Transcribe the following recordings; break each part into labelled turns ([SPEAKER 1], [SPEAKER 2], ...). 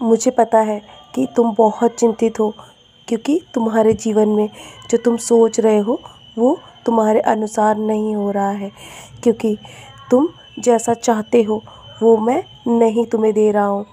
[SPEAKER 1] मुझे पता है कि तुम बहुत चिंतित हो, क्योंकि तुम्हारे जीवन में जो तुम सोच रहे हो वो तुम्हारे अनुसार नहीं हो रहा है, क्योंकि तुम जैसा चाहते हो वो मैं नहीं तुम्हें दे रहा हूँ।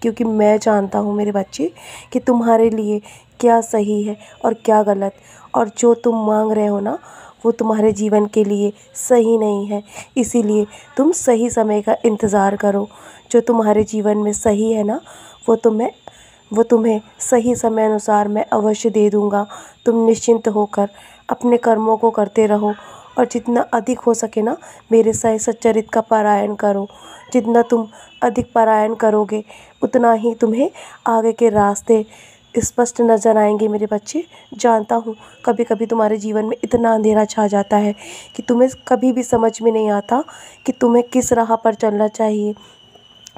[SPEAKER 1] क्योंकि मैं जानता हूँ मेरे बच्चे कि तुम्हारे लिए क्या सही है और क्या गलत, और जो तुम मांग रहे हो ना वो तुम्हारे जीवन के लिए सही नहीं है। इसीलिए तुम सही समय का इंतज़ार करो। जो तुम्हारे जीवन में सही है ना वो तुम्हें सही समय अनुसार मैं अवश्य दे दूँगा। तुम निश्चिंत होकर अपने कर्मों को करते रहो, और जितना अधिक हो सके ना मेरे सही सच्चरित्र का पारायण करो। जितना तुम अधिक पारायण करोगे उतना ही तुम्हें आगे के रास्ते स्पष्ट नज़र आएंगे मेरे बच्चे। जानता हूँ कभी कभी तुम्हारे जीवन में इतना अंधेरा छा जाता है कि तुम्हें कभी भी समझ में नहीं आता कि तुम्हें किस राह पर चलना चाहिए।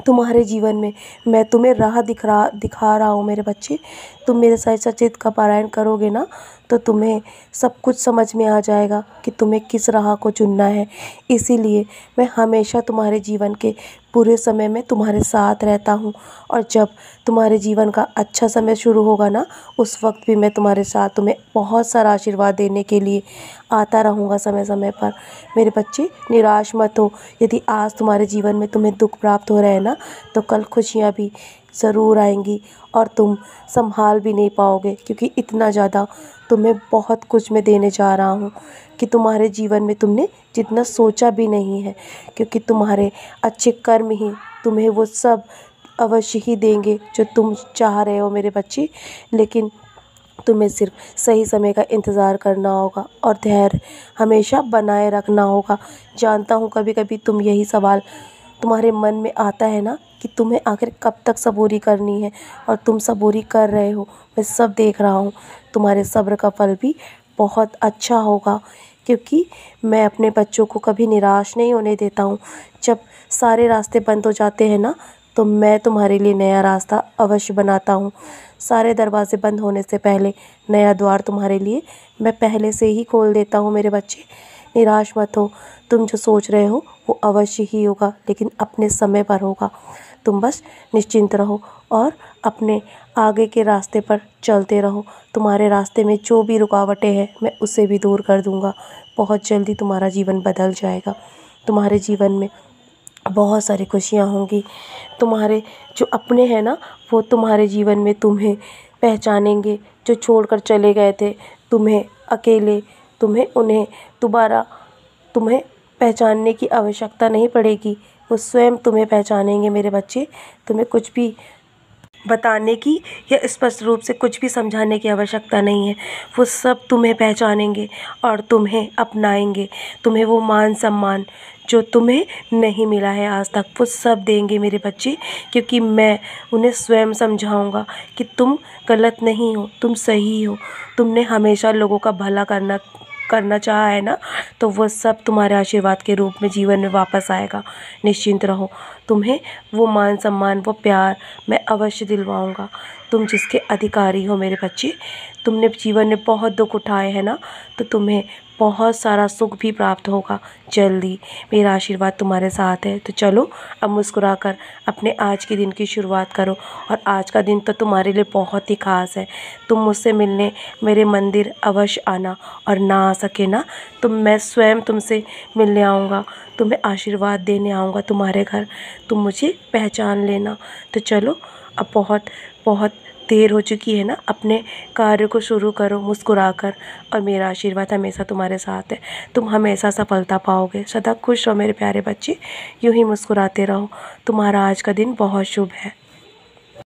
[SPEAKER 1] तुम्हारे जीवन में मैं तुम्हें राह दिखा रहा हूँ मेरे बच्चे। तुम मेरे साथ सचेत का पारायण करोगे ना तो तुम्हें सब कुछ समझ में आ जाएगा कि तुम्हें किस राह को चुनना है। इसीलिए मैं हमेशा तुम्हारे जीवन के पूरे समय में तुम्हारे साथ रहता हूँ, और जब तुम्हारे जीवन का अच्छा समय शुरू होगा ना उस वक्त भी मैं तुम्हारे साथ तुम्हें बहुत सारा आशीर्वाद देने के लिए आता रहूँगा समय समय पर। मेरे बच्चे निराश मत हो। यदि आज तुम्हारे जीवन में तुम्हें दुख प्राप्त हो रहा है ना तो कल खुशियाँ भी ज़रूर आएंगी, और तुम संभाल भी नहीं पाओगे, क्योंकि इतना ज़्यादा तुम्हें बहुत कुछ मैं देने जा रहा हूँ कि तुम्हारे जीवन में तुमने जितना सोचा भी नहीं है। क्योंकि तुम्हारे अच्छे कर्म ही तुम्हें वो सब अवश्य ही देंगे जो तुम चाह रहे हो मेरे बच्चे। लेकिन तुम्हें सिर्फ सही समय का इंतज़ार करना होगा और धैर्य हमेशा बनाए रखना होगा। जानता हूँ कभी कभी तुम यही सवाल तुम्हारे मन में आता है ना कि तुम्हें आखिर कब तक सबूरी करनी है, और तुम सबूरी कर रहे हो, मैं सब देख रहा हूँ। तुम्हारे सब्र का फल भी बहुत अच्छा होगा, क्योंकि मैं अपने बच्चों को कभी निराश नहीं होने देता हूँ। जब सारे रास्ते बंद हो जाते हैं ना तो मैं तुम्हारे लिए नया रास्ता अवश्य बनाता हूँ। सारे दरवाज़े बंद होने से पहले नया द्वार तुम्हारे लिए मैं पहले से ही खोल देता हूँ मेरे बच्चे। निराश मत हो। तुम जो सोच रहे हो वो अवश्य ही होगा, लेकिन अपने समय पर होगा। तुम बस निश्चिंत रहो और अपने आगे के रास्ते पर चलते रहो। तुम्हारे रास्ते में जो भी रुकावटें हैं मैं उसे भी दूर कर दूँगा। बहुत जल्दी तुम्हारा जीवन बदल जाएगा। तुम्हारे जीवन में बहुत सारी खुशियाँ होंगी। तुम्हारे जो अपने हैं ना वो तुम्हारे जीवन में तुम्हें पहचानेंगे। जो छोड़कर चले गए थे तुम्हें अकेले, तुम्हें उन्हें दोबारा तुम्हें पहचानने की आवश्यकता नहीं पड़ेगी। वो स्वयं तुम्हें पहचानेंगे मेरे बच्चे। तुम्हें कुछ भी बताने की या स्पष्ट रूप से कुछ भी समझाने की आवश्यकता नहीं है। वो सब तुम्हें पहचानेंगे और तुम्हें अपनाएंगे। तुम्हें वो मान सम्मान जो तुम्हें नहीं मिला है आज तक वो सब देंगे मेरे बच्चे, क्योंकि मैं उन्हें स्वयं समझाऊंगा कि तुम गलत नहीं हो, तुम सही हो। तुमने हमेशा लोगों का भला करना चाहा है ना तो वो सब तुम्हारे आशीर्वाद के रूप में जीवन में वापस आएगा। निश्चिंत रहो। तुम्हें वो मान सम्मान वो प्यार मैं अवश्य दिलवाऊंगा। तुम जिसके अधिकारी हो मेरे बच्चे। तुमने जीवन में बहुत दुख उठाए हैं ना तो तुम्हें बहुत सारा सुख भी प्राप्त होगा जल्दी। मेरा आशीर्वाद तुम्हारे साथ है। तो चलो अब मुस्कुराकर अपने आज के दिन की शुरुआत करो, और आज का दिन तो तुम्हारे लिए बहुत ही खास है। तुम मुझसे मिलने मेरे मंदिर अवश्य आना, और ना आ सके ना तो मैं स्वयं तुमसे मिलने आऊँगा, तुम्हें आशीर्वाद देने आऊँगा तुम्हारे घर। तुम मुझे पहचान लेना। तो चलो अब बहुत बहुत देर हो चुकी है ना, अपने कार्य को शुरू करो मुस्कुराकर, और मेरा आशीर्वाद हमेशा तुम्हारे साथ है। तुम हमेशा सफलता पाओगे। सदा खुश रहो मेरे प्यारे बच्चे। यूं ही मुस्कुराते रहो। तुम्हारा आज का दिन बहुत शुभ है।